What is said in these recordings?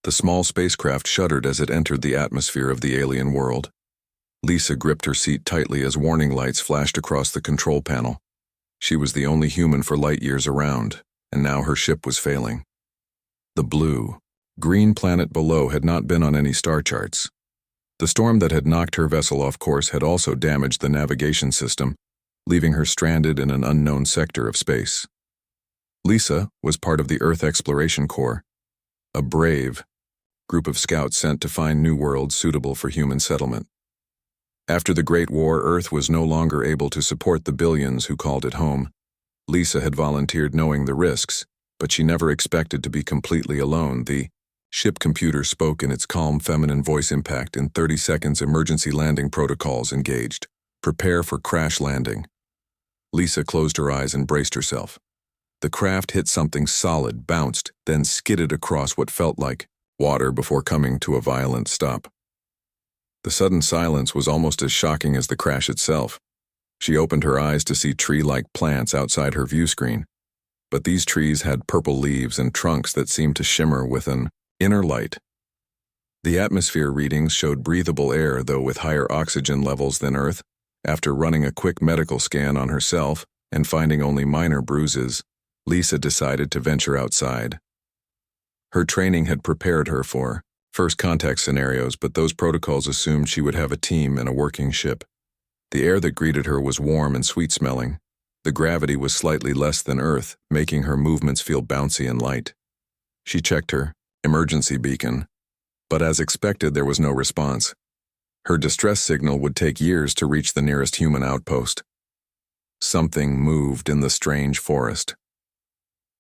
The small spacecraft shuddered as it entered the atmosphere of the alien world. Lisa gripped her seat tightly as warning lights flashed across the control panel. She was the only human for light years around, and now her ship was failing. The blue, green planet below had not been on any star charts. The storm that had knocked her vessel off course had also damaged the navigation system, leaving her stranded in an unknown sector of space. Lisa was part of the Earth Exploration Corps, a brave group of scouts sent to find new worlds suitable for human settlement. After the Great War, Earth was no longer able to support the billions who called it home. Lisa had volunteered knowing the risks, but she never expected to be completely alone. The ship computer spoke in its calm feminine voice. Impact in 30 seconds. Emergency landing protocols engaged. Prepare for crash landing. Lisa closed her eyes and braced herself. The craft hit something solid, bounced, then skidded across what felt like water before coming to a violent stop. The sudden silence was almost as shocking as the crash itself. She opened her eyes to see tree-like plants outside her view screen, but these trees had purple leaves and trunks that seemed to shimmer with an inner light. The atmosphere readings showed breathable air, though with higher oxygen levels than Earth. After running a quick medical scan on herself and finding only minor bruises, Lisa decided to venture outside. Her training had prepared her for first contact scenarios, but those protocols assumed she would have a team and a working ship. The air that greeted her was warm and sweet-smelling. The gravity was slightly less than Earth, making her movements feel bouncy and light. She checked her emergency beacon, but as expected, there was no response. Her distress signal would take years to reach the nearest human outpost. Something moved in the strange forest.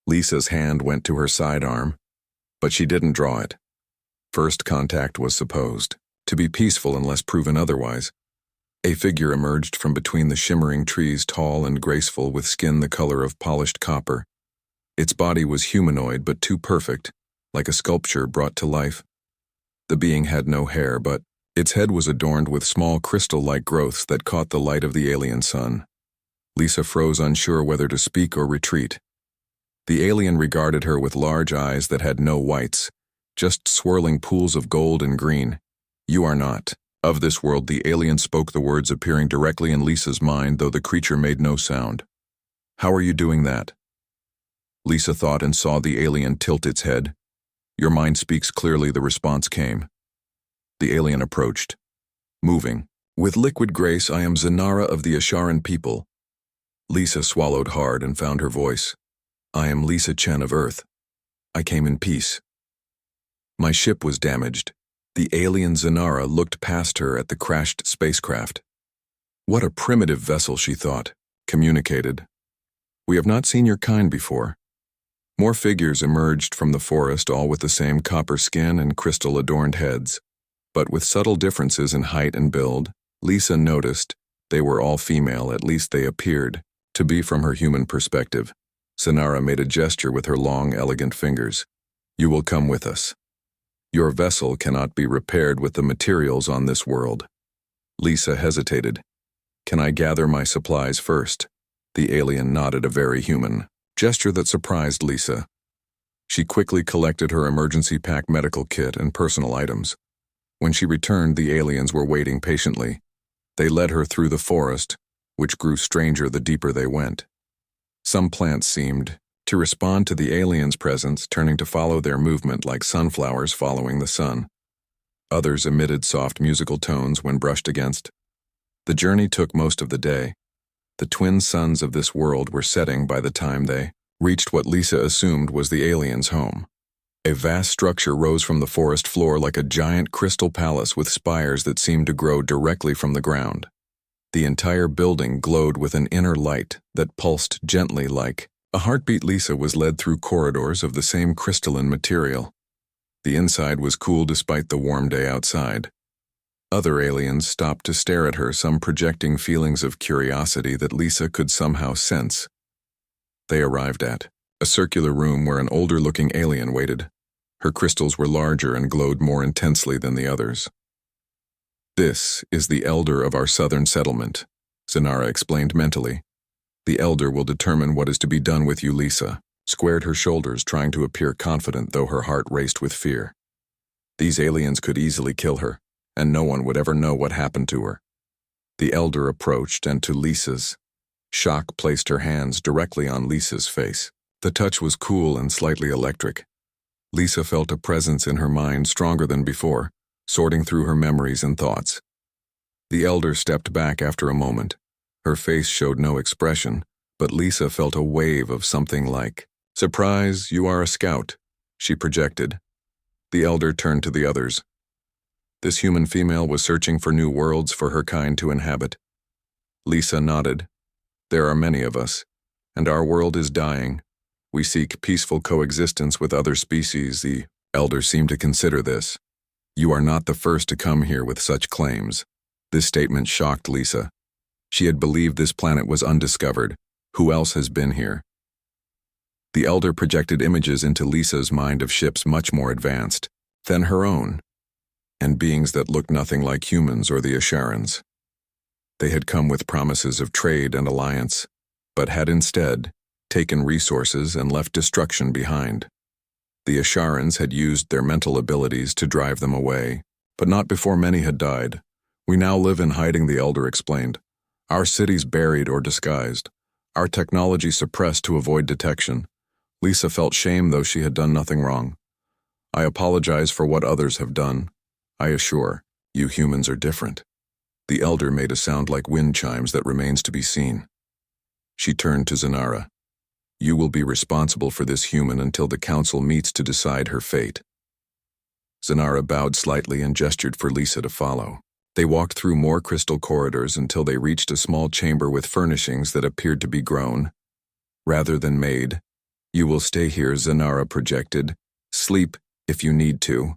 Lisa's hand went to her sidearm, but she didn't draw it. First contact was supposed to be peaceful unless proven otherwise. A figure emerged from between the shimmering trees, tall and graceful, with skin the color of polished copper. Its body was humanoid but too perfect, like a sculpture brought to life. The being had no hair, but its head was adorned with small crystal-like growths that caught the light of the alien sun. Lisa froze, unsure whether to speak or retreat. The alien regarded her with large eyes that had no whites, just swirling pools of gold and green. "You are not of this world," the alien spoke, the words appearing directly in Lisa's mind, though the creature made no sound. "How are you doing that?" Lisa thought and saw the alien tilt its head. "Your mind speaks clearly," the response came. The alien approached, moving. "With liquid grace, I am Zanara of the Asharan people." Lisa swallowed hard and found her voice. "I am Lisa Chen of Earth. I came in peace. My ship was damaged." The alien Zanara looked past her at the crashed spacecraft. "What a primitive vessel," she thought. Communicated. "We have not seen your kind before." More figures emerged from the forest, all with the same copper skin and crystal-adorned heads. But with subtle differences in height and build, Lisa noticed they were all female, at least they appeared to be from her human perspective. Zanara made a gesture with her long, elegant fingers. "You will come with us. Your vessel cannot be repaired with the materials on this world." Lisa hesitated. "Can I gather my supplies first?" The alien nodded, a very human gesture that surprised Lisa. She quickly collected her emergency pack, medical kit, and personal items. When she returned, the aliens were waiting patiently. They led her through the forest, which grew stranger the deeper they went. Some plants seemed to respond to the aliens' presence, turning to follow their movement like sunflowers following the sun. Others emitted soft musical tones when brushed against. The journey took most of the day. The twin suns of this world were setting by the time they reached what Lisa assumed was the aliens' home. A vast structure rose from the forest floor like a giant crystal palace with spires that seemed to grow directly from the ground. The entire building glowed with an inner light that pulsed gently like a heartbeat. Lisa was led through corridors of the same crystalline material. The inside was cool despite the warm day outside. Other aliens stopped to stare at her, some projecting feelings of curiosity that Lisa could somehow sense. They arrived at a circular room where an older-looking alien waited. Her crystals were larger and glowed more intensely than the others. "This is the elder of our southern settlement," Zanara explained mentally. "The elder will determine what is to be done with you." Lisa squared her shoulders, trying to appear confident, though her heart raced with fear. These aliens could easily kill her, and no one would ever know what happened to her. The elder approached, and to Lisa's shock placed her hands directly on Lisa's face. The touch was cool and slightly electric. Lisa felt a presence in her mind stronger than before, sorting through her memories and thoughts. The elder stepped back after a moment. Her face showed no expression, but Lisa felt a wave of something like, "Surprise, you are a scout," she projected. The elder turned to the others. This human female was searching for new worlds for her kind to inhabit. Lisa nodded. "There are many of us, and our world is dying. We seek peaceful coexistence with other species." The elder seemed to consider this. "You are not the first to come here with such claims." This statement shocked Lisa. She had believed this planet was undiscovered. Who else has been here? The elder projected images into Lisa's mind of ships much more advanced than her own, and beings that looked nothing like humans or the Asharans. They had come with promises of trade and alliance, but had instead taken resources and left destruction behind. The Asharans had used their mental abilities to drive them away, but not before many had died. "We now live in hiding," the elder explained. "Our cities buried or disguised. Our technology suppressed to avoid detection." Lisa felt shame, though she had done nothing wrong. "I apologize for what others have done. I assure you humans are different." The elder made a sound like wind chimes that remains to be seen. She turned to Zanara. "You will be responsible for this human until the council meets to decide her fate." Zanara bowed slightly and gestured for Lisa to follow. They walked through more crystal corridors until they reached a small chamber with furnishings that appeared to be grown, rather than made. "You will stay here," Zanara projected. "Sleep if you need to.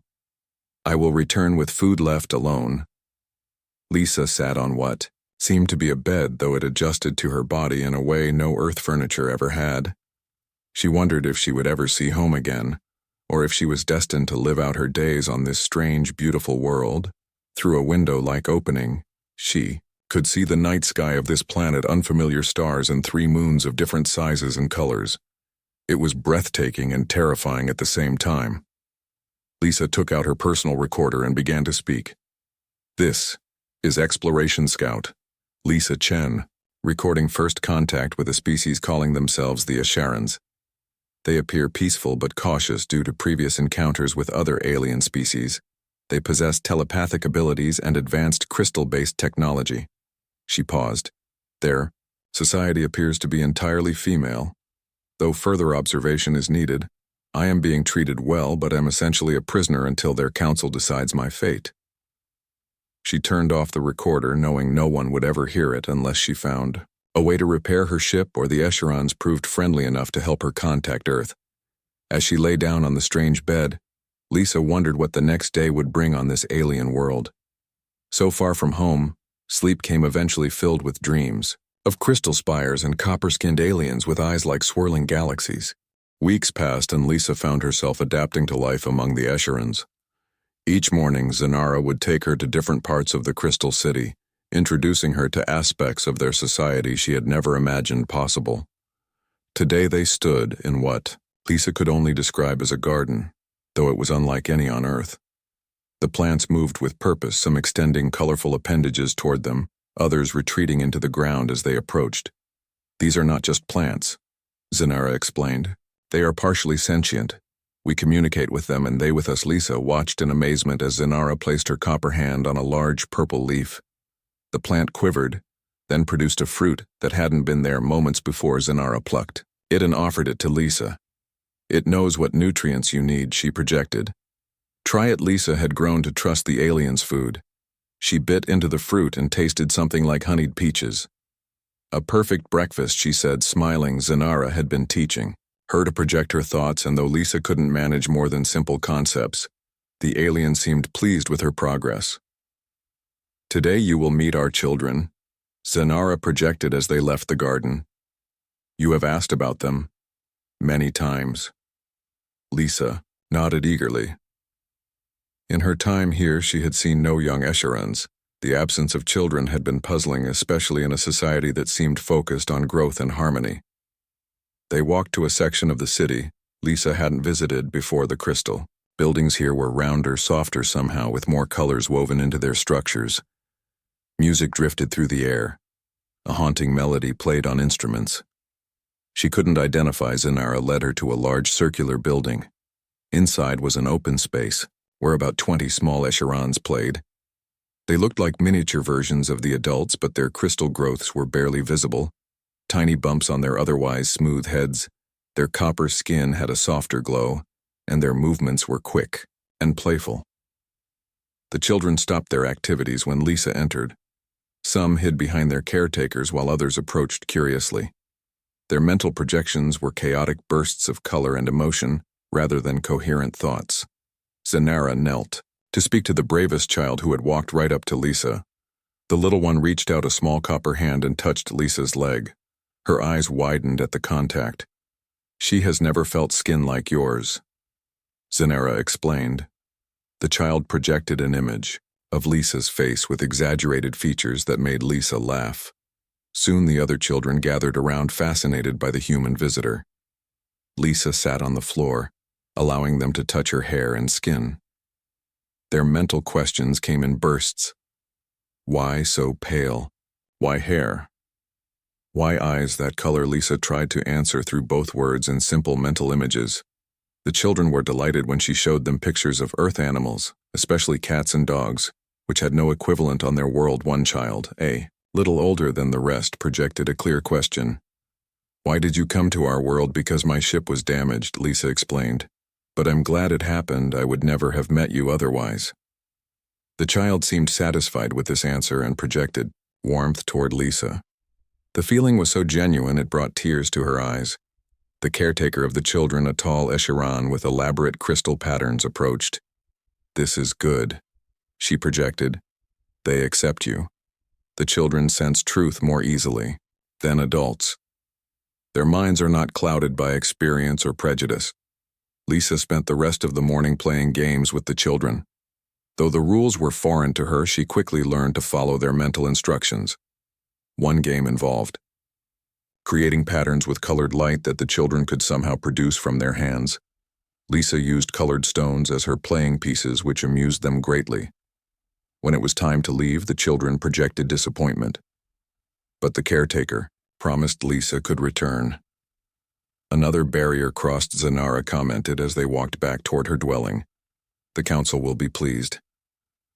I will return with food left alone." Lisa sat on what seemed to be a bed, though it adjusted to her body in a way no earth furniture ever had. She wondered if she would ever see home again, or if she was destined to live out her days on this strange, beautiful world. Through a window-like opening, she could see the night sky of this planet, unfamiliar stars and 3 moons of different sizes and colors. It was breathtaking and terrifying at the same time. Lisa took out her personal recorder and began to speak. "This is Exploration Scout Lisa Chen, recording first contact with a species calling themselves the Asharans. They appear peaceful but cautious due to previous encounters with other alien species. They possess telepathic abilities and advanced crystal-based technology." She paused. "Their society appears to be entirely female. Though further observation is needed, I am being treated well, but am essentially a prisoner until their council decides my fate." She turned off the recorder, knowing no one would ever hear it unless she found a way to repair her ship or the Escherons proved friendly enough to help her contact Earth. As she lay down on the strange bed, Lisa wondered what the next day would bring on this alien world. So far from home, sleep came eventually filled with dreams of crystal spires and copper-skinned aliens with eyes like swirling galaxies. Weeks passed and Lisa found herself adapting to life among the Escherons. Each morning, Zanara would take her to different parts of the Crystal City, introducing her to aspects of their society she had never imagined possible. Today they stood in what Lisa could only describe as a garden, though it was unlike any on Earth. The plants moved with purpose, some extending colorful appendages toward them, others retreating into the ground as they approached. "These are not just plants," Zanara explained. "They are partially sentient. We communicate with them and they with us." Lisa watched in amazement as Zanara placed her copper hand on a large purple leaf. The plant quivered, then produced a fruit that hadn't been there moments before Zanara plucked it and offered it to Lisa. "It knows what nutrients you need," she projected. "Try it." Lisa had grown to trust the aliens' food. She bit into the fruit and tasted something like honeyed peaches. "A perfect breakfast," she said, smiling. Zanara had been teaching her to project her thoughts, and though Lisa couldn't manage more than simple concepts, the alien seemed pleased with her progress. "Today you will meet our children," Zanara projected as they left the garden. "You have asked about them many times." Lisa nodded eagerly. In her time here, she had seen no young Escherons. The absence of children had been puzzling, especially in a society that seemed focused on growth and harmony. They walked to a section of the city Lisa hadn't visited before the crystal Buildings here were rounder, softer somehow, with more colors woven into their structures. Music drifted through the air. A haunting melody played on instruments. She couldn't identify. Zanara led her to a large circular building. Inside was an open space, where about 20 small echelons played. They looked like miniature versions of the adults, but their crystal growths were barely visible. Tiny bumps on their otherwise smooth heads. Their copper skin had a softer glow, and their movements were quick and playful. The children stopped their activities when Lisa entered. Some hid behind their caretakers while others approached curiously. Their mental projections were chaotic bursts of color and emotion rather than coherent thoughts. Zanara knelt to speak to the bravest child who had walked right up to Lisa. The little one reached out a small copper hand and touched Lisa's leg. Her eyes widened at the contact. "She has never felt skin like yours," Zanara explained. The child projected an image of Lisa's face with exaggerated features that made Lisa laugh. Soon the other children gathered around, fascinated by the human visitor. Lisa sat on the floor, allowing them to touch her hair and skin. Their mental questions came in bursts. Why so pale? Why hair? Why eyes that color? Lisa tried to answer through both words and simple mental images. The children were delighted when she showed them pictures of earth animals, especially cats and dogs, which had no equivalent on their world. One child, a little older than the rest, projected a clear question. "Why did you come to our world?" "Because my ship was damaged," Lisa explained. "But I'm glad it happened. I would never have met you otherwise." The child seemed satisfied with this answer and projected warmth toward Lisa. The feeling was so genuine it brought tears to her eyes. The caretaker of the children, a tall echelon with elaborate crystal patterns, approached. "This is good," she projected. "They accept you." The children sense truth more easily than adults. Their minds are not clouded by experience or prejudice. Lisa spent the rest of the morning playing games with the children. Though the rules were foreign to her, she quickly learned to follow their mental instructions. One game involved creating patterns with colored light that the children could somehow produce from their hands. Lisa used colored stones as her playing pieces, which amused them greatly. When it was time to leave, the children projected disappointment. But the caretaker promised Lisa could return. Another barrier crossed, Zanara commented as they walked back toward her dwelling. "The council will be pleased."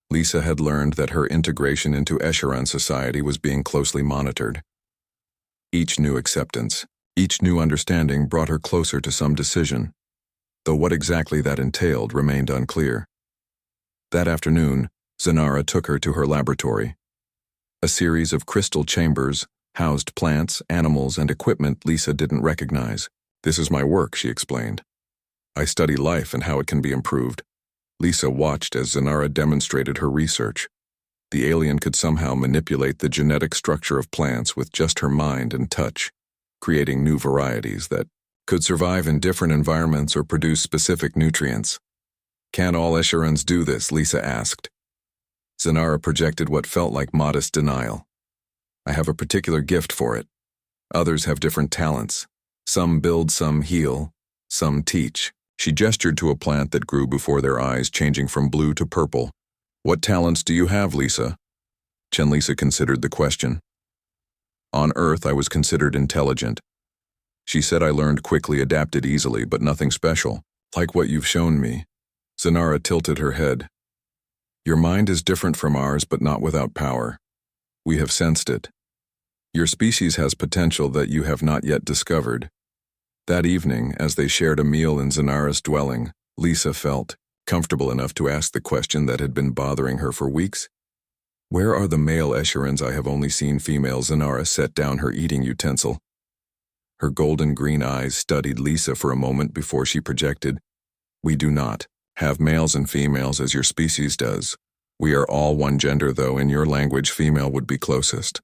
Lisa had learned that her integration into Escharon society was being closely monitored. Each new acceptance, each new understanding brought her closer to some decision, though what exactly that entailed remained unclear. That afternoon, Zanara took her to her laboratory. A series of crystal chambers housed plants, animals, and equipment Lisa didn't recognize. "This is my work," she explained. "I study life and how it can be improved." Lisa watched as Zanara demonstrated her research. The alien could somehow manipulate the genetic structure of plants with just her mind and touch, creating new varieties that could survive in different environments or produce specific nutrients. "Can all Escherons do this?" Lisa asked. Zanara projected what felt like modest denial. "I have a particular gift for it. Others have different talents. Some build, some heal, some teach." She gestured to a plant that grew before their eyes, changing from blue to purple. "What talents do you have, Lisa?" Lisa considered the question. "On Earth, I was considered intelligent." She said, "I learned quickly, adapted easily, but nothing special, like what you've shown me." Zanara tilted her head. "Your mind is different from ours, but not without power. We have sensed it. Your species has potential that you have not yet discovered." That evening, as they shared a meal in Zanara's dwelling, Lisa felt comfortable enough to ask the question that had been bothering her for weeks. "Where are the male Escherons? I have only seen females." Zanara set down her eating utensil. Her golden green eyes studied Lisa for a moment before she projected. "We do not have males and females as your species does. We are all one gender, though in your language female would be closest."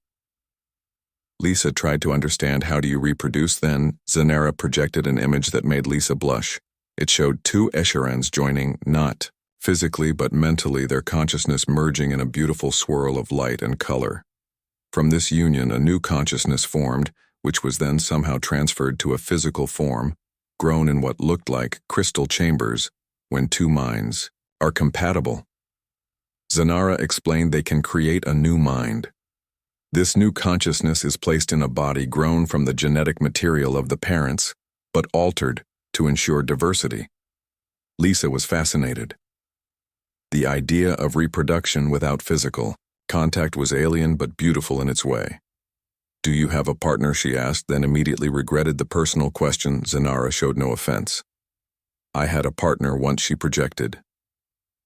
Lisa tried to understand. "How do you reproduce then?" Zanara projected an image that made Lisa blush. It showed two Escherons joining, not physically but mentally, their consciousness merging in a beautiful swirl of light and color. From this union, a new consciousness formed, which was then somehow transferred to a physical form, grown in what looked like crystal chambers when two minds are compatible. Zanara explained they can create a new mind. This new consciousness is placed in a body grown from the genetic material of the parents, but altered to ensure diversity. Lisa was fascinated. The idea of reproduction without physical contact was alien but beautiful in its way. "Do you have a partner?" she asked, then immediately regretted the personal question. Zanara showed no offense. "I had a partner once," she projected.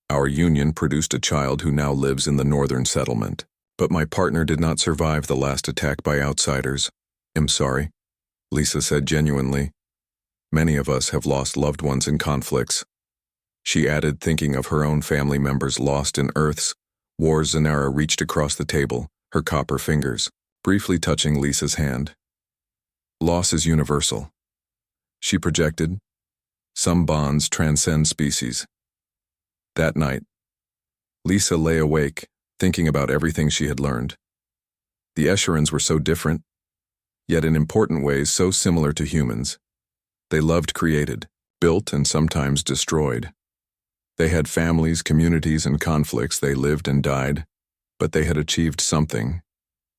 "Our union produced a child who now lives in the northern settlement. But my partner did not survive the last attack by outsiders." "I'm sorry," Lisa said genuinely. "Many of us have lost loved ones in conflicts." She added, thinking of her own family members lost in Earth's war. Zanara reached across the table, her copper fingers briefly touching Lisa's hand. "Loss is universal," she projected. "Some bonds transcend species." That night, Lisa lay awake, thinking about everything she had learned. The Escherans were so different, yet in important ways so similar to humans. They loved, created, built, and sometimes destroyed. They had families, communities, and conflicts. They lived and died, but they had achieved something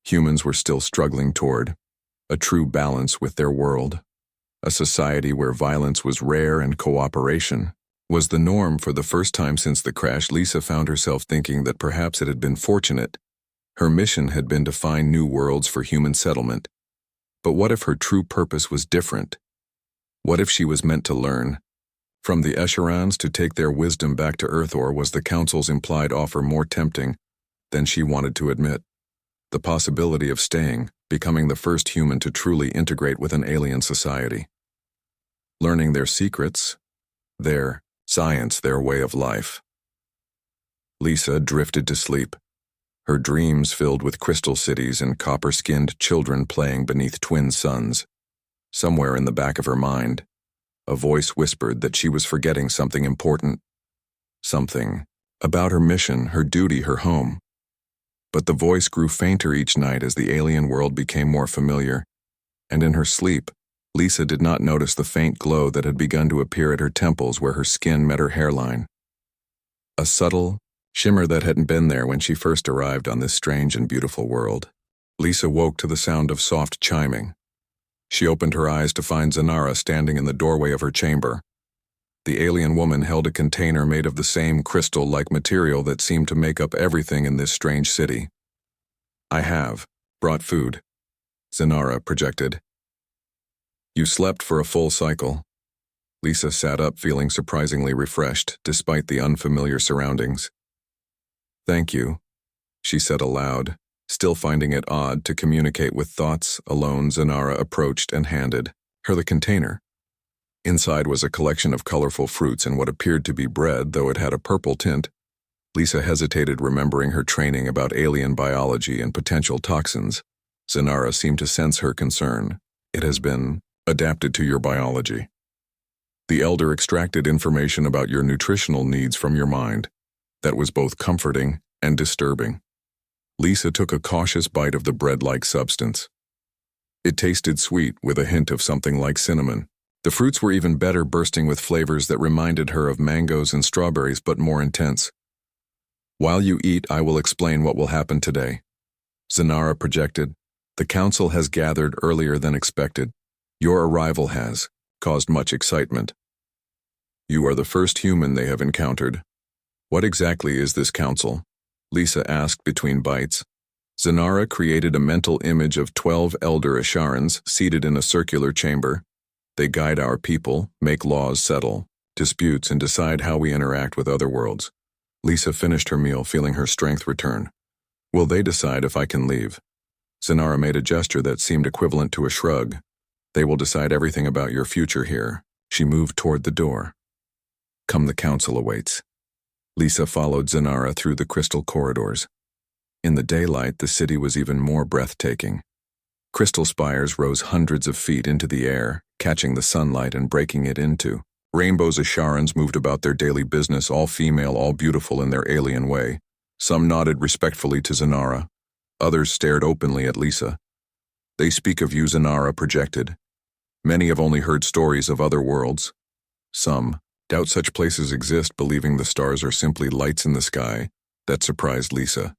humans were still struggling toward: a true balance with their world. A society where violence was rare and cooperation was the norm. For the first time since the crash, Lisa found herself thinking that perhaps it had been fortunate. Her mission had been to find new worlds for human settlement. But what if her true purpose was different? What if she was meant to learn from the Escherans, to take their wisdom back to Earth? Or was the Council's implied offer more tempting than she wanted to admit? The possibility of staying, becoming the first human to truly integrate with an alien society. Learning their secrets, their science, their way of life. Lisa drifted to sleep, her dreams filled with crystal cities and copper-skinned children playing beneath twin suns. Somewhere in the back of her mind, a voice whispered that she was forgetting something important. Something about her mission, her duty, her home. But the voice grew fainter each night as the alien world became more familiar, and in her sleep, Lisa did not notice the faint glow that had begun to appear at her temples where her skin met her hairline. A subtle shimmer that hadn't been there when she first arrived on this strange and beautiful world. Lisa woke to the sound of soft chiming. She opened her eyes to find Zanara standing in the doorway of her chamber. The alien woman held a container made of the same crystal-like material that seemed to make up everything in this strange city. "I have brought food," Zanara projected. "You slept for a full cycle." Lisa sat up, feeling surprisingly refreshed, despite the unfamiliar surroundings. "Thank you," she said aloud, still finding it odd to communicate with thoughts alone. Zanara approached and handed her the container. Inside was a collection of colorful fruits and what appeared to be bread, though it had a purple tint. Lisa hesitated, remembering her training about alien biology and potential toxins. Zanara seemed to sense her concern. "It has been adapted to your biology. The Elder extracted information about your nutritional needs from your mind. That was both comforting and disturbing." Lisa took a cautious bite of the bread-like substance. It tasted sweet, with a hint of something like cinnamon. The fruits were even better, bursting with flavors that reminded her of mangoes and strawberries, but more intense. "While you eat, I will explain what will happen today," Zanara projected. "The council has gathered earlier than expected. Your arrival has caused much excitement. You are the first human they have encountered." "What exactly is this council?" Lisa asked between bites. Zanara created a mental image of 12 elder Escherans seated in a circular chamber. "They guide our people, make laws, settle disputes, and decide how we interact with other worlds." Lisa finished her meal, feeling her strength return. "Will they decide if I can leave?" Zanara made a gesture that seemed equivalent to a shrug. "They will decide everything about your future here." She moved toward the door. "Come, the council awaits." Lisa followed Zanara through the crystal corridors. In the daylight, the city was even more breathtaking. Crystal spires rose hundreds of feet into the air, catching the sunlight and breaking it into rainbows. Escherans moved about their daily business, all female, all beautiful in their alien way. Some nodded respectfully to Zanara. Others stared openly at Lisa. "They speak of you," Zanara projected. "Many have only heard stories of other worlds. Some Doubt such places exist, believing the stars are simply lights in the sky. That surprised Lisa.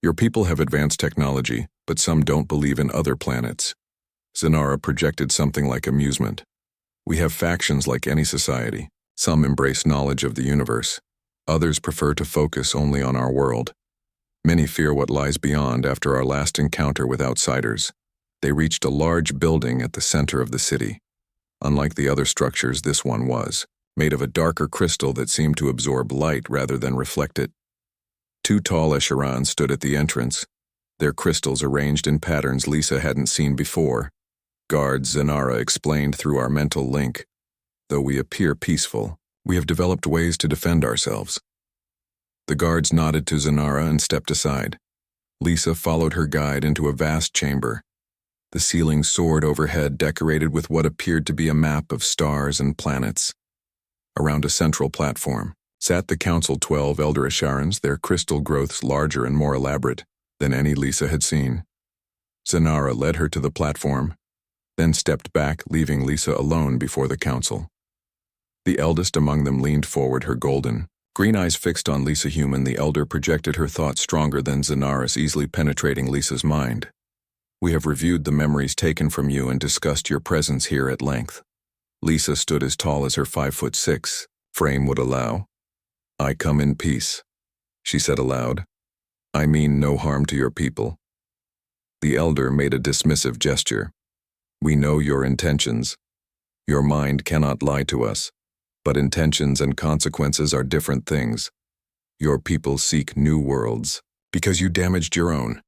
Your people have advanced technology, but some don't believe in other planets. Zanara projected something like amusement. We have factions like any society. Some embrace knowledge of the universe. Others prefer to focus only on our world. Many fear what lies beyond after our last encounter with outsiders. They reached a large building at the center of the city. Unlike the other structures, this one was made of a darker crystal that seemed to absorb light rather than reflect it. Two tall echelons stood at the entrance, their crystals arranged in patterns Lisa hadn't seen before. Guards, Zanara explained through our mental link. Though we appear peaceful, we have developed ways to defend ourselves. The guards nodded to Zanara and stepped aside. Lisa followed her guide into a vast chamber. The ceiling soared overhead, decorated with what appeared to be a map of stars and planets. Around a central platform sat the Council 12 Elder Asharans, their crystal growths larger and more elaborate than any Lisa had seen. Zanara led her to the platform, then stepped back, leaving Lisa alone before the council. The eldest among them leaned forward, her golden, green eyes fixed on Lisa. Human, the elder projected her thoughts stronger than Zanara's, easily penetrating Lisa's mind. We have reviewed the memories taken from you and discussed your presence here at length. Lisa stood as tall as her 5'6" frame would allow. I come in peace, she said aloud. I mean no harm to your people. The elder made a dismissive gesture. We know your intentions. Your mind cannot lie to us, but intentions and consequences are different things. Your people seek new worlds because you damaged your own.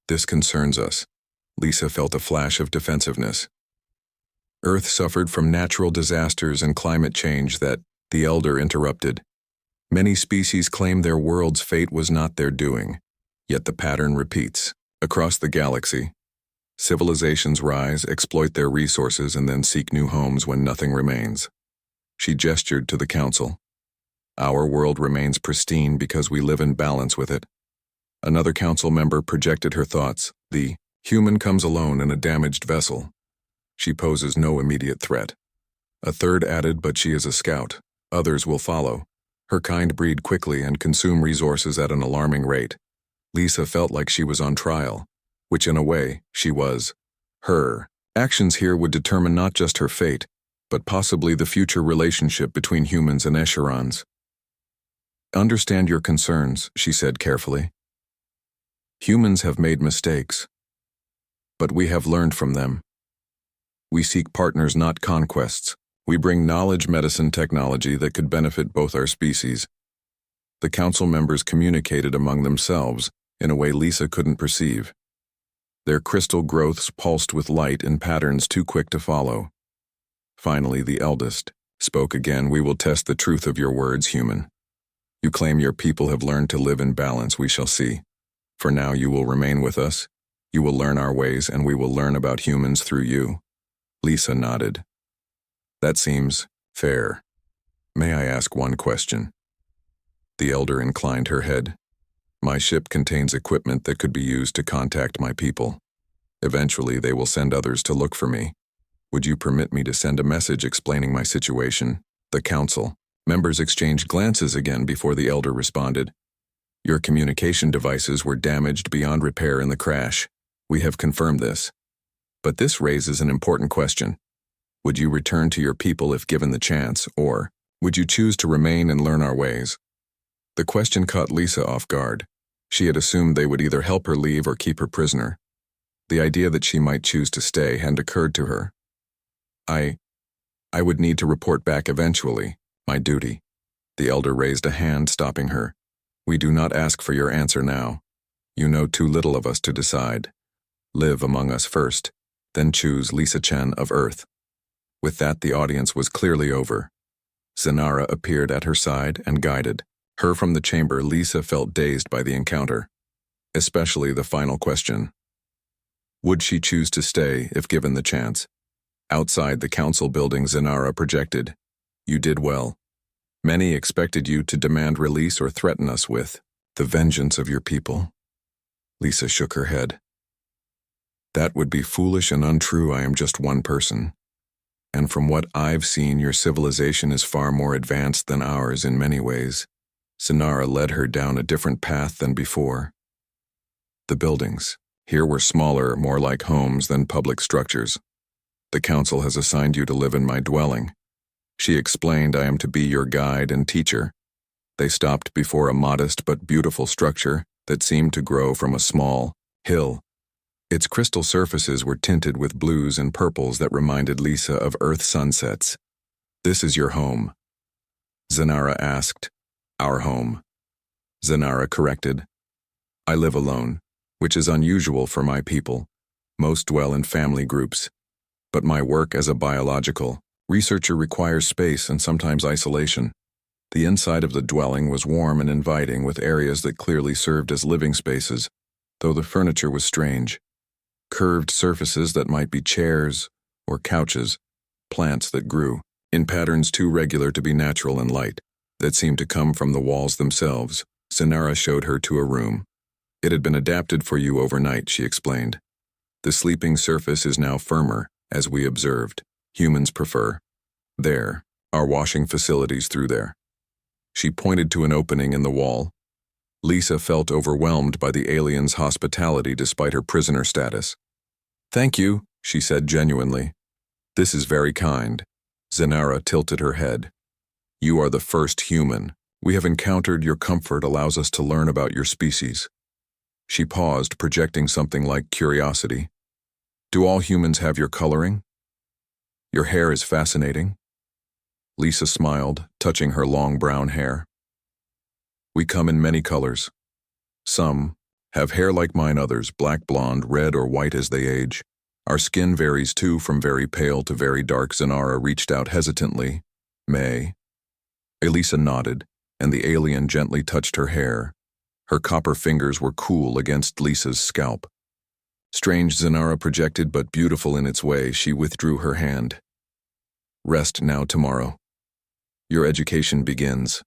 This concerns us. Lisa felt a flash of defensiveness. Earth suffered from natural disasters and climate change that, the elder interrupted. Many species claim their world's fate was not their doing, yet the pattern repeats. Across the galaxy, civilizations rise, exploit their resources, and then seek new homes when nothing remains. She gestured to the council. Our world remains pristine because we live in balance with it. Another council member projected her thoughts. The human comes alone in a damaged vessel. She poses no immediate threat. A third added, but she is a scout. Others will follow. Her kind breed quickly and consume resources at an alarming rate. Lisa felt like she was on trial, which in a way, she was. Her actions here would determine not just her fate, but possibly the future relationship between humans and Escherons. Understand your concerns, she said carefully. Humans have made mistakes, but we have learned from them. We seek partners, not conquests. We bring knowledge, medicine, technology that could benefit both our species. The council members communicated among themselves in a way Lisa couldn't perceive. Their crystal growths pulsed with light in patterns too quick to follow. Finally, the eldest spoke again. We will test the truth of your words, human. You claim your people have learned to live in balance. We shall see. For now, you will remain with us. You will learn our ways, and we will learn about humans through you. Lisa nodded. That seems fair. May I ask one question? The elder inclined her head. My ship contains equipment that could be used to contact my people. Eventually, they will send others to look for me. Would you permit me to send a message explaining my situation? The council members exchanged glances again before the elder responded. Your communication devices were damaged beyond repair in the crash. We have confirmed this. But this raises an important question. Would you return to your people if given the chance, or would you choose to remain and learn our ways? The question caught Lisa off guard. She had assumed they would either help her leave or keep her prisoner. The idea that she might choose to stay hadn't occurred to her. I would need to report back eventually. My duty. The elder raised a hand, stopping her. We do not ask for your answer now. You know too little of us to decide. Live among us first, then choose Lisa Chen of Earth. With that, the audience was clearly over. Zanara appeared at her side and guided her from the chamber. Lisa felt dazed by the encounter, especially the final question. Would she choose to stay if given the chance? Outside the council building, Zanara projected. You did well. Many expected you to demand release or threaten us with the vengeance of your people. Lisa shook her head. That would be foolish and untrue. I am just one person. And from what I've seen, your civilization is far more advanced than ours in many ways. Zanara led her down a different path than before. The buildings. Here were smaller, more like homes than public structures. The council has assigned you to live in my dwelling. She explained I am to be your guide and teacher. They stopped before a modest but beautiful structure that seemed to grow from a small hill. Its crystal surfaces were tinted with blues and purples that reminded Lisa of Earth sunsets. "This is your home?" Zanara asked. "Our home," Zanara corrected. "I live alone, which is unusual for my people. Most dwell in family groups. But my work as a biological researcher requires space and sometimes isolation." The inside of the dwelling was warm and inviting, with areas that clearly served as living spaces, though the furniture was strange. Curved surfaces that might be chairs or couches, plants that grew in patterns too regular to be natural and light, that seemed to come from the walls themselves. Zanara showed her to a room. "It had been adapted for you overnight," she explained. "The sleeping surface is now firmer, as we observed. Humans prefer. There are washing facilities through there." She pointed to an opening in the wall. Lisa felt overwhelmed by the alien's hospitality despite her prisoner status. "Thank you," she said genuinely. "This is very kind." Zanara tilted her head. "You are the first human we have encountered. Your comfort allows us to learn about your species." She paused, projecting something like curiosity. "Do all humans have your coloring? Your hair is fascinating." Lisa smiled, touching her long brown hair. "We come in many colors. Some have hair like mine, others black, blonde, red, or white as they age. Our skin varies too, from very pale to very dark." Zanara reached out hesitantly. "May?" Elisa nodded, and the alien gently touched her hair. Her copper fingers were cool against Lisa's scalp. Strange, Zanara projected, but beautiful in its way. She withdrew her hand. "Rest now. Tomorrow your education begins."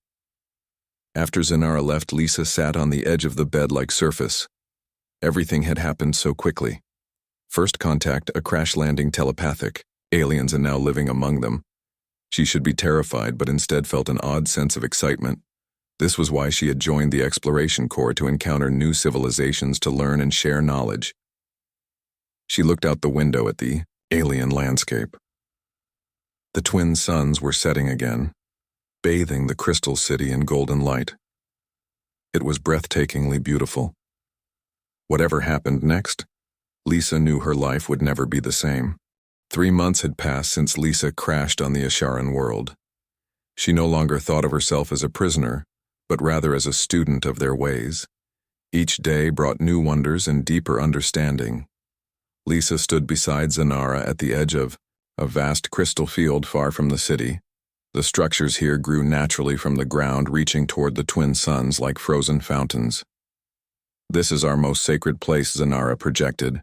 After Zanara left, Lisa sat on the edge of the bed-like surface. Everything had happened so quickly. First contact, a crash landing, telepathic, aliens and now living among them. She should be terrified, but instead felt an odd sense of excitement. This was why she had joined the Exploration Corps, to encounter new civilizations, to learn and share knowledge. She looked out the window at the alien landscape. The twin suns were setting again, bathing the crystal city in golden light. It was breathtakingly beautiful. Whatever happened next, Lisa knew her life would never be the same. 3 months had passed since Lisa crashed on the Asharan world. She no longer thought of herself as a prisoner, but rather as a student of their ways. Each day brought new wonders and deeper understanding. Lisa stood beside Zanara at the edge of a vast crystal field far from the city. The structures here grew naturally from the ground, reaching toward the twin suns like frozen fountains. "This is our most sacred place," Zanara projected.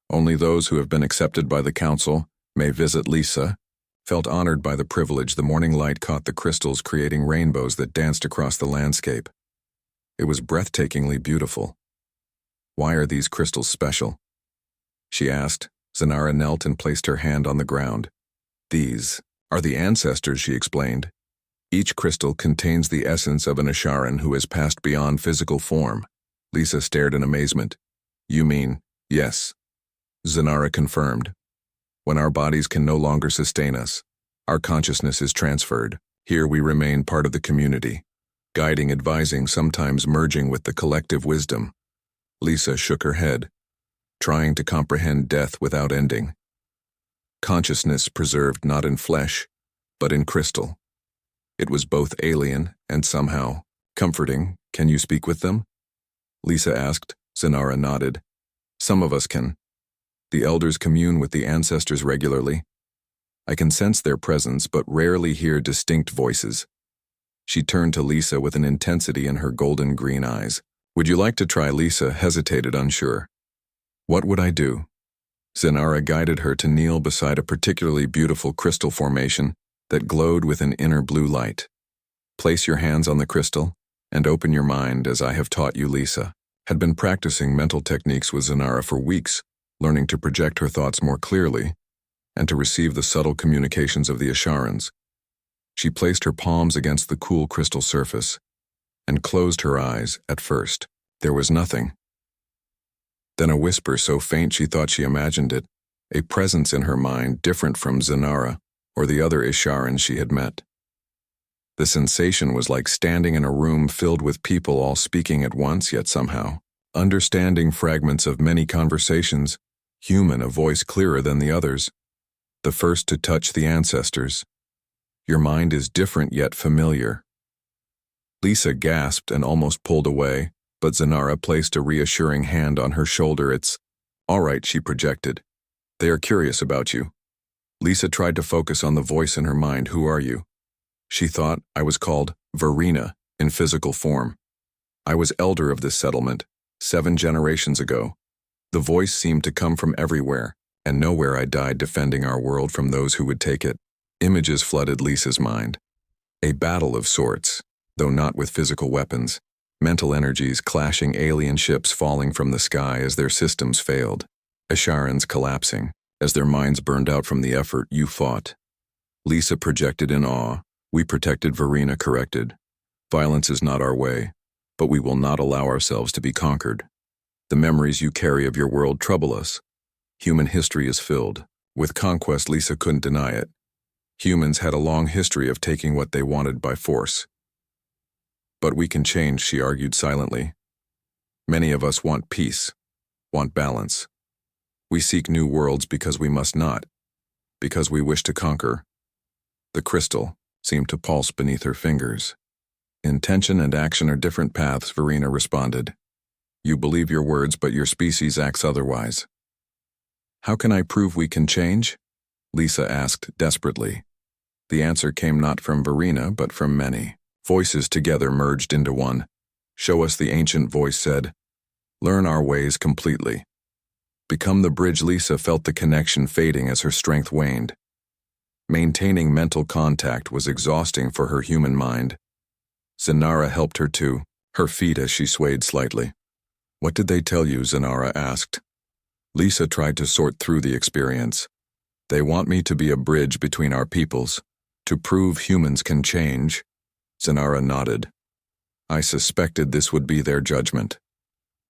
"Only those who have been accepted by the council may visit." Lisa felt honored by the privilege. The morning light caught the crystals, creating rainbows that danced across the landscape. It was breathtakingly beautiful. "Why are these crystals special?" she asked. Zanara knelt and placed her hand on the ground. "These are the ancestors," she explained. "Each crystal contains the essence of an Asharan who has passed beyond physical form." Lisa stared in amazement. "You mean?" "Yes," Zanara confirmed. "When our bodies can no longer sustain us, our consciousness is transferred. Here we remain part of the community, guiding, advising, sometimes merging with the collective wisdom." Lisa shook her head, trying to comprehend death without ending. Consciousness preserved not in flesh, but in crystal. It was both alien and somehow comforting. "Can you speak with them?" Lisa asked. Zanara nodded. "Some of us can. The elders commune with the ancestors regularly. I can sense their presence, but rarely hear distinct voices." She turned to Lisa with an intensity in her golden green eyes. "Would you like to try?" Lisa hesitated, unsure. "What would I do?" Zanara guided her to kneel beside a particularly beautiful crystal formation that glowed with an inner blue light. "Place your hands on the crystal and open your mind as I have taught you." Lisa had been practicing mental techniques with Zanara for weeks, learning to project her thoughts more clearly. and to receive the subtle communications of the Asharans. She placed her palms against the cool crystal surface and closed her eyes. At first, there was nothing. Then a whisper so faint she thought she imagined it, a presence in her mind different from Zanara or the other Asharans she had met. The sensation was like standing in a room filled with people all speaking at once, yet somehow understanding fragments of many conversations, human, a voice clearer than the others, the first to touch the ancestors. Your mind is different yet familiar. Lisa gasped and almost pulled away, but Zanara placed a reassuring hand on her shoulder. It's all right, she projected. They are curious about you. Lisa tried to focus on the voice in her mind. Who are you? She thought. I was called Verena in physical form. I was elder of this settlement 7 generations ago. The voice seemed to come from everywhere, and nowhere I died defending our world from those who would take it. Images flooded Lisa's mind. A battle of sorts, though not with physical weapons. Mental energies clashing, alien ships falling from the sky as their systems failed. Asharans collapsing, as their minds burned out from the effort you fought. Lisa projected in awe. We protected, Verena corrected. Violence is not our way, but we will not allow ourselves to be conquered. The memories you carry of your world trouble us. Human history is filled with conquest. Lisa couldn't deny it. Humans had a long history of taking what they wanted by force. But we can change, she argued silently. Many of us want peace, want balance. We seek new worlds because we must not, because we wish to conquer. The crystal seemed to pulse beneath her fingers. Intention and action are different paths, Verena responded. You believe your words, but your species acts otherwise. How can I prove we can change? Lisa asked desperately. The answer came not from Verena, but from many. Voices together merged into one. Show us, the ancient voice said. Learn our ways completely. Become the bridge. Lisa felt the connection fading as her strength waned. Maintaining mental contact was exhausting for her human mind. Zanara helped her to her feet as she swayed slightly. What did they tell you? Zanara asked. Lisa tried to sort through the experience. They want me to be a bridge between our peoples, to prove humans can change. Zanara nodded. I suspected this would be their judgment.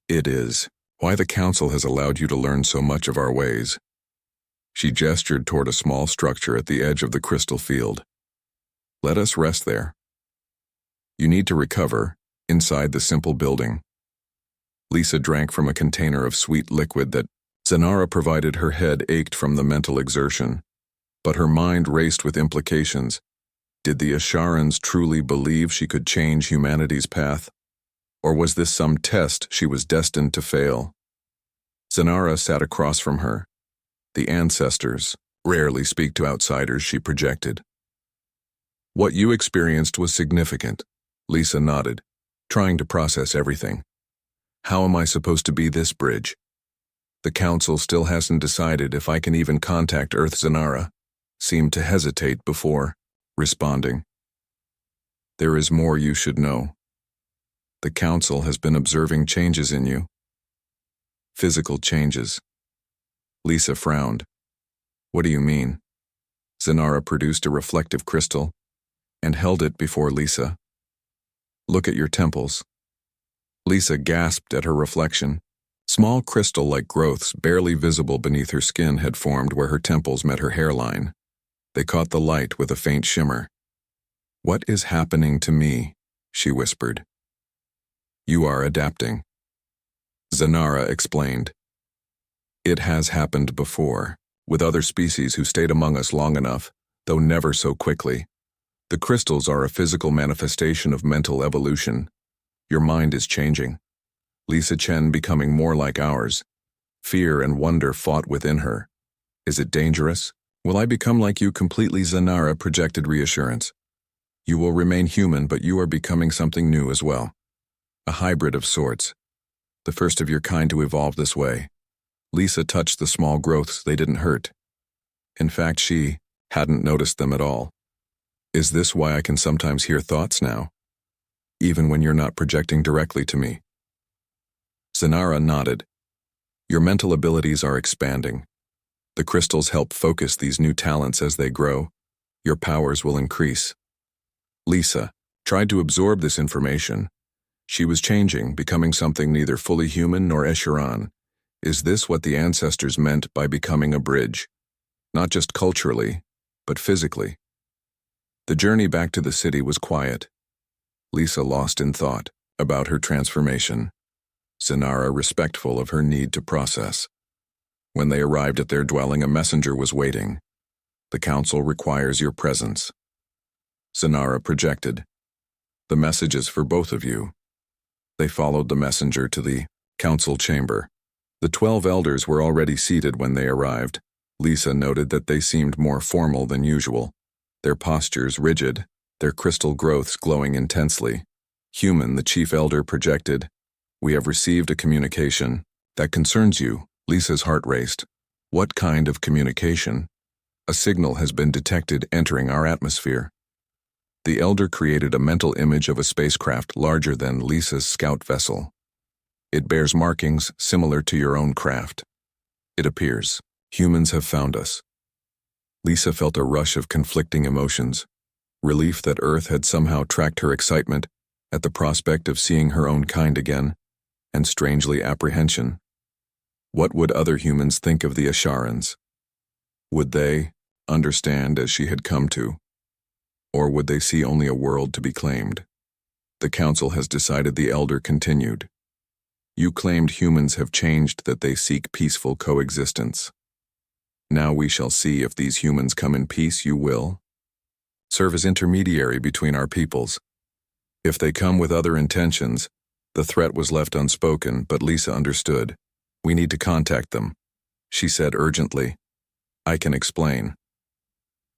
It is. Why the council has allowed you to learn so much of our ways. She gestured toward a small structure at the edge of the crystal field. Let us rest there. You need to recover, inside the simple building. Lisa drank from a container of sweet liquid that Zanara provided. Her head ached from the mental exertion, but her mind raced with implications. Did the Asharans truly believe she could change humanity's path? Or was this some test she was destined to fail? Zanara sat across from her. The ancestors rarely speak to outsiders, she projected. What you experienced was significant. Lisa nodded, trying to process everything. How am I supposed to be this bridge? The council still hasn't decided if I can even contact Earth. Zanara seemed to hesitate before responding. There is more you should know. The council has been observing changes in you. Physical changes. Lisa frowned. What do you mean? Zanara produced a reflective crystal and held it before Lisa. Look at your temples. Lisa gasped at her reflection. Small crystal-like growths, barely visible beneath her skin, had formed where her temples met her hairline. They caught the light with a faint shimmer. What is happening to me? She whispered. You are adapting. Zanara explained. It has happened before, with other species who stayed among us long enough, though never so quickly. The crystals are a physical manifestation of mental evolution. Your mind is changing. Lisa Chen becoming more like ours. Fear and wonder fought within her. Is it dangerous? Will I become like you completely? Zanara projected reassurance. You will remain human, but you are becoming something new as well. A hybrid of sorts. The first of your kind to evolve this way. Lisa touched the small growths. They didn't hurt. In fact, she hadn't noticed them at all. Is this why I can sometimes hear thoughts now? Even when you're not projecting directly to me? Zanara nodded. Your mental abilities are expanding. The crystals help focus these new talents as they grow. Your powers will increase. Lisa tried to absorb this information. She was changing, becoming something neither fully human nor Escharon. Is this what the ancestors meant by becoming a bridge? Not just culturally, but physically. The journey back to the city was quiet. Lisa lost in thought about her transformation. Zanara respectful of her need to process. When they arrived at their dwelling, a messenger was waiting. The council requires your presence. Zanara projected. The message is for both of you. They followed the messenger to the council chamber. The 12 elders were already seated when they arrived. Lisa noted that they seemed more formal than usual, their postures rigid, their crystal growths glowing intensely. Human, the chief elder projected. We have received a communication that concerns you. Lisa's heart raced. What kind of communication? A signal has been detected entering our atmosphere. The elder created a mental image of a spacecraft larger than Lisa's scout vessel. It bears markings similar to your own craft. It appears. Humans have found us. Lisa felt a rush of conflicting emotions. Relief that Earth had somehow tracked her excitement at the prospect of seeing her own kind again, and strangely apprehension. What would other humans think of the Esharans? Would they understand as she had come to? Or would they see only a world to be claimed? The council has decided, the elder continued. You claimed humans have changed, that they seek peaceful coexistence. Now we shall see if these humans come in peace. You will serve as intermediary between our peoples. If they come with other intentions, the threat was left unspoken, but Lisa understood. We need to contact them, she said urgently. I can explain.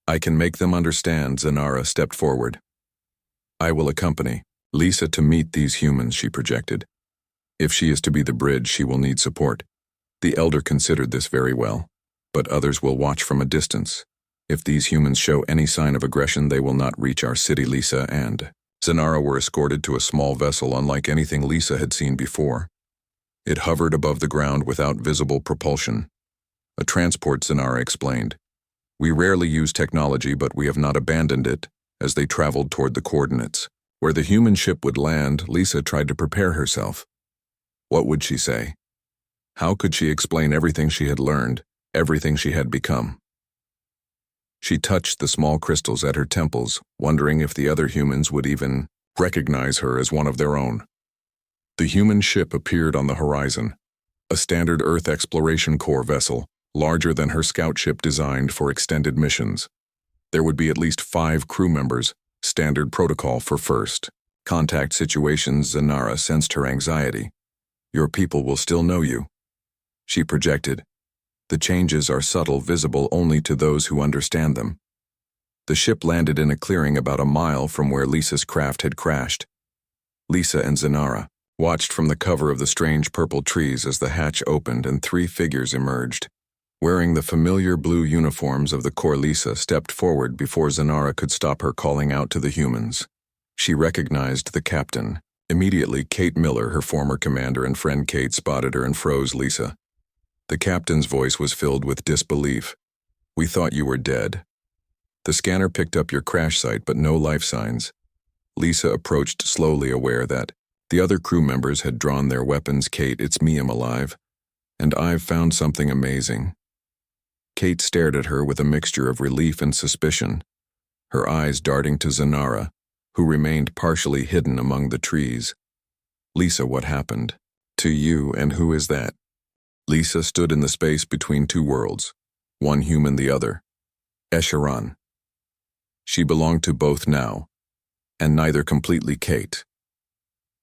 I can make them understand. Zanara stepped forward. I will accompany Lisa to meet these humans, she projected. If she is to be the bridge, she will need support. The elder considered this very well, but others will watch from a distance. If these humans show any sign of aggression, they will not reach our city. Lisa and Zanara were escorted to a small vessel unlike anything Lisa had seen before. It hovered above the ground without visible propulsion. A transport, Zanara explained. We rarely use technology, but we have not abandoned it. As they traveled toward the coordinates where the human ship would land, Lisa tried to prepare herself. What would she say? How could she explain everything she had learned, everything she had become? She touched the small crystals at her temples, wondering if the other humans would even recognize her as one of their own. The human ship appeared on the horizon, a standard Earth Exploration Corps vessel, larger than her scout ship designed for extended missions. There would be at least 5 crew members, standard protocol for first contact situations. Zanara sensed her anxiety. Your people will still know you, she projected. The changes are subtle, visible only to those who understand them. The ship landed in a clearing about a mile from where Lisa's craft had crashed. Lisa and Zanara watched from the cover of the strange purple trees as the hatch opened and 3 figures emerged. Wearing the familiar blue uniforms of the Corps, Lisa stepped forward before Zanara could stop her, calling out to the humans. She recognized the captain. Immediately, Kate Miller, her former commander and friend Kate, spotted her and froze. Lisa. The captain's voice was filled with disbelief. We thought you were dead. The scanner picked up your crash site, but no life signs. Lisa approached slowly, aware that the other crew members had drawn their weapons. Kate, it's me, I'm alive. And I've found something amazing. Kate stared at her with a mixture of relief and suspicion, her eyes darting to Zanara, who remained partially hidden among the trees. Lisa, what happened to you, and who is that? Lisa stood in the space between 2 worlds, one human, the other. Escharon. She belonged to both now, and neither completely. Kate.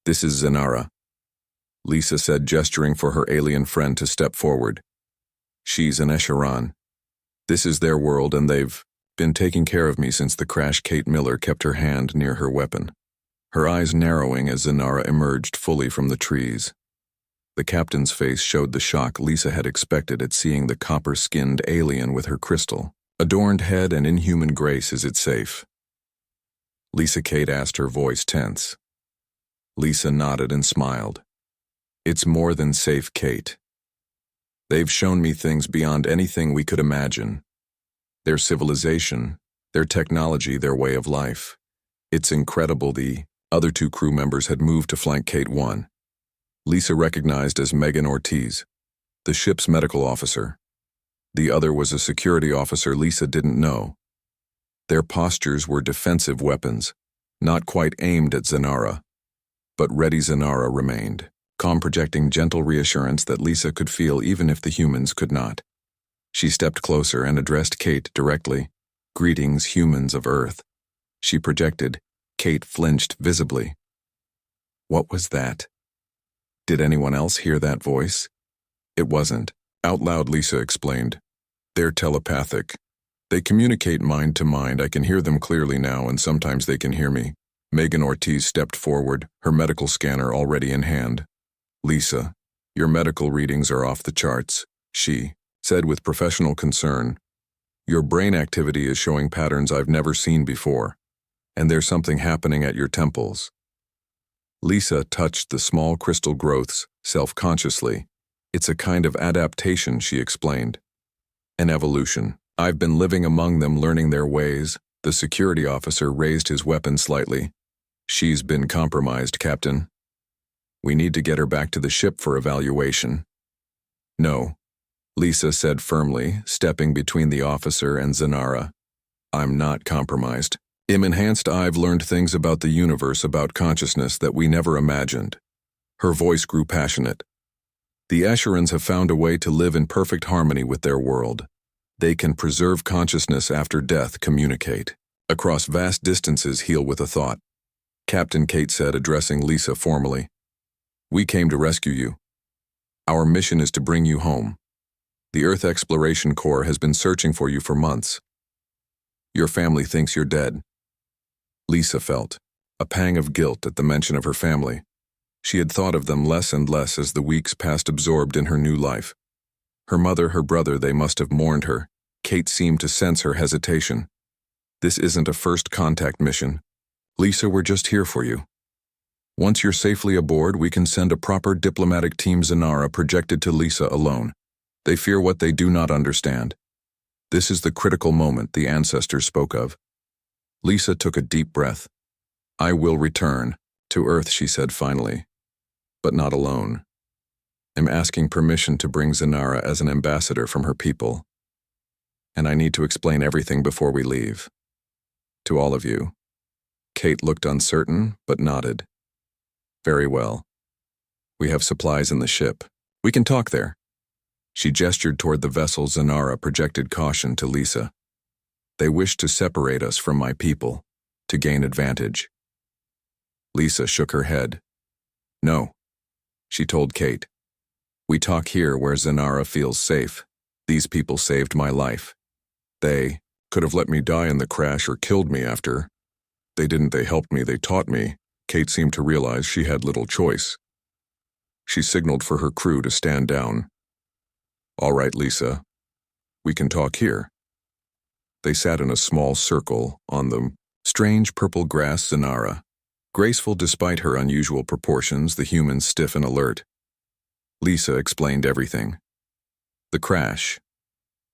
This is Zanara, Lisa said, gesturing for her alien friend to step forward. She's an Escharon. This is their world, and they've been taking care of me since the crash. Kate Miller kept her hand near her weapon, her eyes narrowing as Zanara emerged fully from the trees. The captain's face showed the shock Lisa had expected at seeing the copper-skinned alien with her crystal-adorned head and inhuman grace. Is it safe? Lisa, Kate asked, her voice tense. Lisa nodded and smiled. It's more than safe, Kate. They've shown me things beyond anything we could imagine. Their civilization, their technology, their way of life. It's incredible. The other two crew members had moved to flank Kate 1. Lisa recognized as Megan Ortiz, the ship's medical officer. The other was a security officer Lisa didn't know. Their postures were defensive weapons, not quite aimed at Zanara. But ready Zanara remained, calm, projecting gentle reassurance that Lisa could feel even if the humans could not. She stepped closer and addressed Kate directly. "Greetings, humans of Earth." She projected. Kate flinched visibly. What was that? Did anyone else hear that voice? It wasn't. Out loud, Lisa explained. They're telepathic. They communicate mind to mind. I can hear them clearly now, and sometimes they can hear me. Megan Ortiz stepped forward, her medical scanner already in hand. Lisa, your medical readings are off the charts, she said with professional concern. Your brain activity is showing patterns I've never seen before, and there's something happening at your temples. Lisa touched the small crystal growths self-consciously. It's a kind of adaptation, she explained. An evolution. I've been living among them, learning their ways. The security officer raised his weapon slightly. She's been compromised, Captain. We need to get her back to the ship for evaluation. No, Lisa said firmly, stepping between the officer and Zanara. I'm not compromised. I'm enhanced. I've learned things about the universe, about consciousness that we never imagined. Her voice grew passionate. The Escherans have found a way to live in perfect harmony with their world. They can preserve consciousness after death, communicate. Across vast distances, heal with a thought. Captain Kate said, addressing Lisa formally. We came to rescue you. Our mission is to bring you home. The Earth Exploration Corps has been searching for you for months. Your family thinks you're dead. Lisa felt a pang of guilt at the mention of her family. She had thought of them less and less as the weeks passed, absorbed in her new life. Her mother, her brother, they must have mourned her. Kate seemed to sense her hesitation. This isn't a first contact mission. Lisa, we're just here for you. Once you're safely aboard, we can send a proper diplomatic team. Zanara projected to Lisa alone. They fear what they do not understand. This is the critical moment the ancestors spoke of. Lisa took a deep breath. I will return to Earth, she said finally, but not alone. I'm asking permission to bring Zanara as an ambassador from her people. And I need to explain everything before we leave. To all of you. Kate looked uncertain, but nodded. Very well. We have supplies in the ship. We can talk there. She gestured toward the vessel. Zanara projected caution to Lisa. They wish to separate us from my people, to gain advantage. Lisa shook her head. No, she told Kate. We talk here where Zanara feels safe. These people saved my life. They could have let me die in the crash or killed me after. They didn't. They helped me. They taught me. Kate seemed to realize she had little choice. She signaled for her crew to stand down. All right, Lisa. We can talk here. They sat in a small circle on the strange purple grass. Zanara, graceful despite her unusual proportions, the humans stiff and alert. Lisa explained everything. The crash,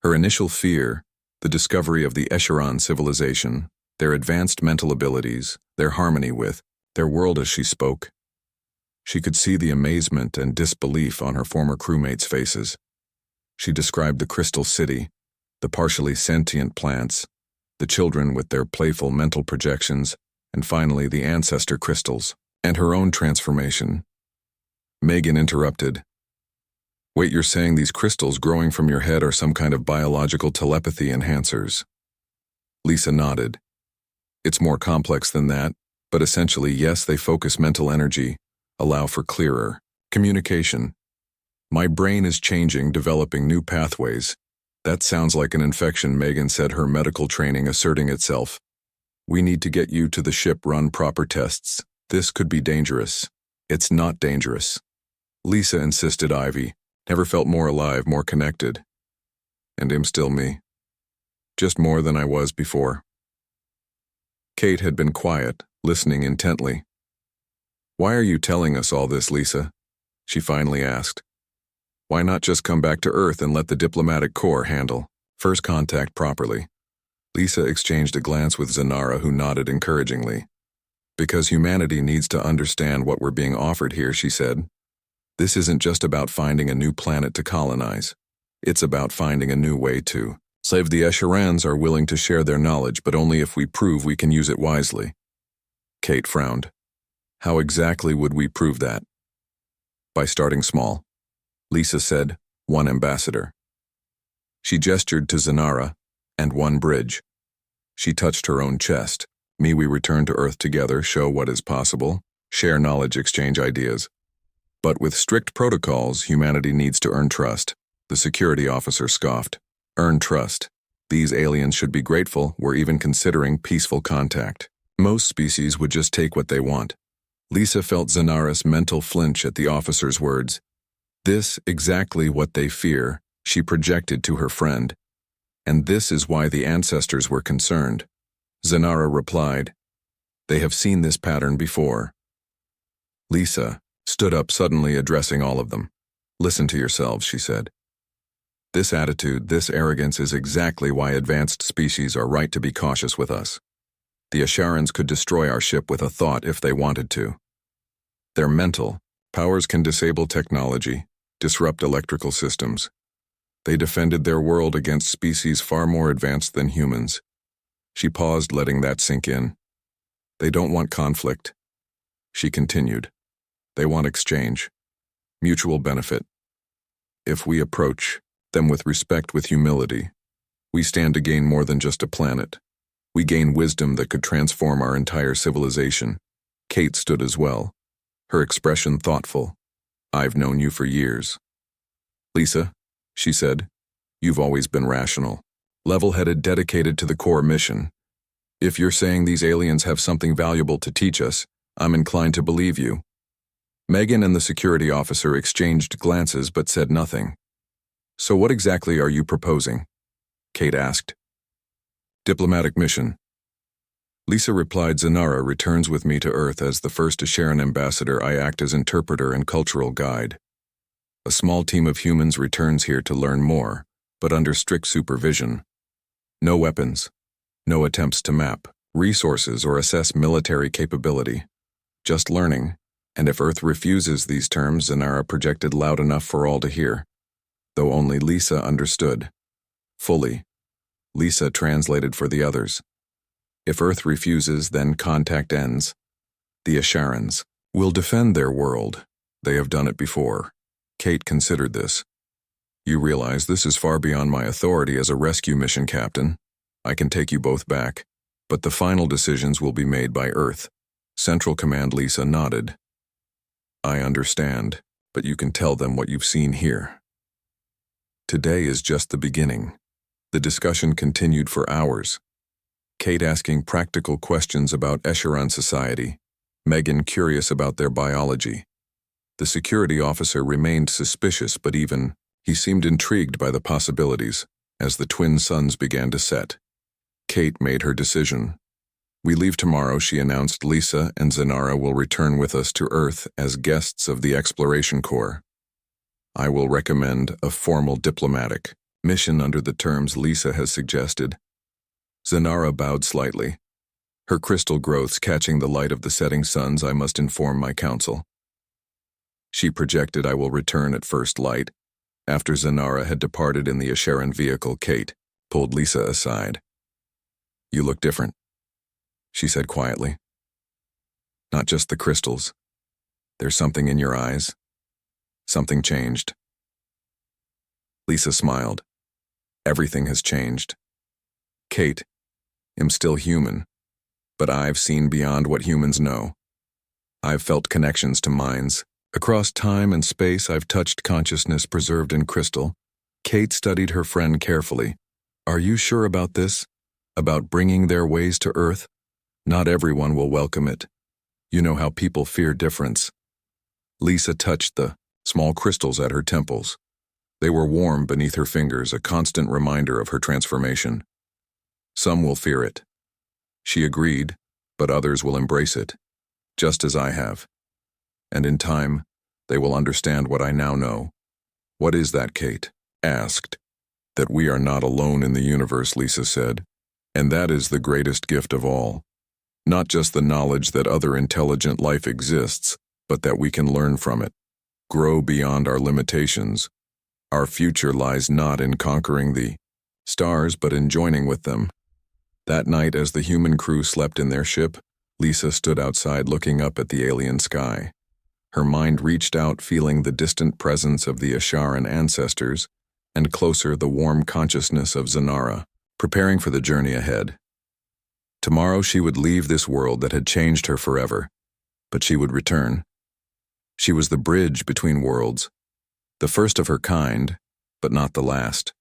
her initial fear, the discovery of the Escheron civilization, their advanced mental abilities, their harmony with their world as she spoke. She could see the amazement and disbelief on her former crewmates' faces. She described the crystal city, the partially sentient plants, the children with their playful mental projections, and finally the ancestor crystals, and her own transformation. Megan interrupted. Wait, you're saying these crystals growing from your head are some kind of biological telepathy enhancers? Lisa nodded. It's more complex than that, but essentially, yes, they focus mental energy, allow for clearer communication. My brain is changing, developing new pathways. That sounds like an infection, Megan said, her medical training asserting itself. We need to get you to the ship, run proper tests. This could be dangerous. It's not dangerous. Lisa insisted. Ivy never felt more alive, more connected. And I'm still me. Just more than I was before. Kate had been quiet, listening intently. Why are you telling us all this, Lisa? She finally asked. Why not just come back to Earth and let the diplomatic corps handle first contact properly? Lisa exchanged a glance with Zanara, who nodded encouragingly. Because humanity needs to understand what we're being offered here, she said. This isn't just about finding a new planet to colonize. It's about finding a new way to save. The Escherans are willing to share their knowledge, but only if we prove we can use it wisely. Kate frowned. How exactly would we prove that? By starting small. Lisa said, 1 ambassador. She gestured to Zanara, and 1 bridge. She touched her own chest. We return to Earth together, show what is possible, share knowledge, exchange ideas. But with strict protocols, humanity needs to earn trust. The security officer scoffed. Earn trust. These aliens should be grateful we're even considering peaceful contact. Most species would just take what they want. Lisa felt Zanara's mental flinch at the officer's words. This exactly what they fear, she projected to her friend. And this is why the ancestors were concerned. Zanara replied, They have seen this pattern before. Lisa stood up suddenly, addressing all of them. Listen to yourselves, she said. This attitude, this arrogance is exactly why advanced species are right to be cautious with us. The Escherans could destroy our ship with a thought if they wanted to. Their mental powers can disable technology, disrupt electrical systems. They defended their world against species far more advanced than humans. She paused, letting that sink in. They don't want conflict. She continued. They want exchange, mutual benefit. If we approach them with respect, with humility, we stand to gain more than just a planet. We gain wisdom that could transform our entire civilization. Kate stood as well, her expression thoughtful. I've known you for years. Lisa, she said, you've always been rational, level-headed, dedicated to the core mission. If you're saying these aliens have something valuable to teach us, I'm inclined to believe you. Megan and the security officer exchanged glances but said nothing. So what exactly are you proposing? Kate asked. Diplomatic mission. Lisa replied, Zanara returns with me to Earth as the first Escheran ambassador. I act as interpreter and cultural guide. A small team of humans returns here to learn more, but under strict supervision. No weapons. No attempts to map resources or assess military capability. Just learning, and if Earth refuses these terms, Zanara projected loud enough for all to hear. Though only Lisa understood. Fully. Lisa translated for the others. If Earth refuses, then contact ends. The Escherans will defend their world. They have done it before. Kate considered this. You realize this is far beyond my authority as a rescue mission captain. I can take you both back, but the final decisions will be made by Earth. Central Command. Lisa nodded. I understand, but you can tell them what you've seen here. Today is just the beginning. The discussion continued for hours. Kate asking practical questions about Escheran society, Megan curious about their biology. The security officer remained suspicious, but even he seemed intrigued by the possibilities as the twin suns began to set. Kate made her decision. We leave tomorrow, she announced. Lisa and Zanara will return with us to Earth as guests of the Exploration Corps. I will recommend a formal diplomatic mission under the terms Lisa has suggested. Zanara bowed slightly, her crystal growths catching the light of the setting suns. I must inform my council. She projected, I will return at first light. After Zanara had departed in the Escheran vehicle, Kate pulled Lisa aside. You look different, she said quietly. Not just the crystals. There's something in your eyes. Something changed. Lisa smiled. Everything has changed. Kate, I'm still human, but I've seen beyond what humans know. I've felt connections to minds. Across time and space, I've touched consciousness preserved in crystal. Kate studied her friend carefully. Are you sure about this? About bringing their ways to Earth? Not everyone will welcome it. You know how people fear difference. Lisa touched the small crystals at her temples. They were warm beneath her fingers, a constant reminder of her transformation. Some will fear it. She agreed, but others will embrace it, just as I have. And in time, they will understand what I now know. What is that, Kate? Asked. That we are not alone in the universe, Lisa said. And that is the greatest gift of all. Not just the knowledge that other intelligent life exists, but that we can learn from it, grow beyond our limitations. Our future lies not in conquering the stars, but in joining with them. That night, as the human crew slept in their ship, Lisa stood outside looking up at the alien sky. Her mind reached out, feeling the distant presence of the Asharan ancestors, and closer the warm consciousness of Zanara, preparing for the journey ahead. Tomorrow she would leave this world that had changed her forever, but she would return. She was the bridge between worlds, the first of her kind, but not the last.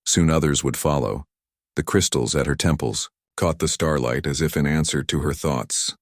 Soon others would follow. The crystals at her temples caught the starlight as if in answer to her thoughts.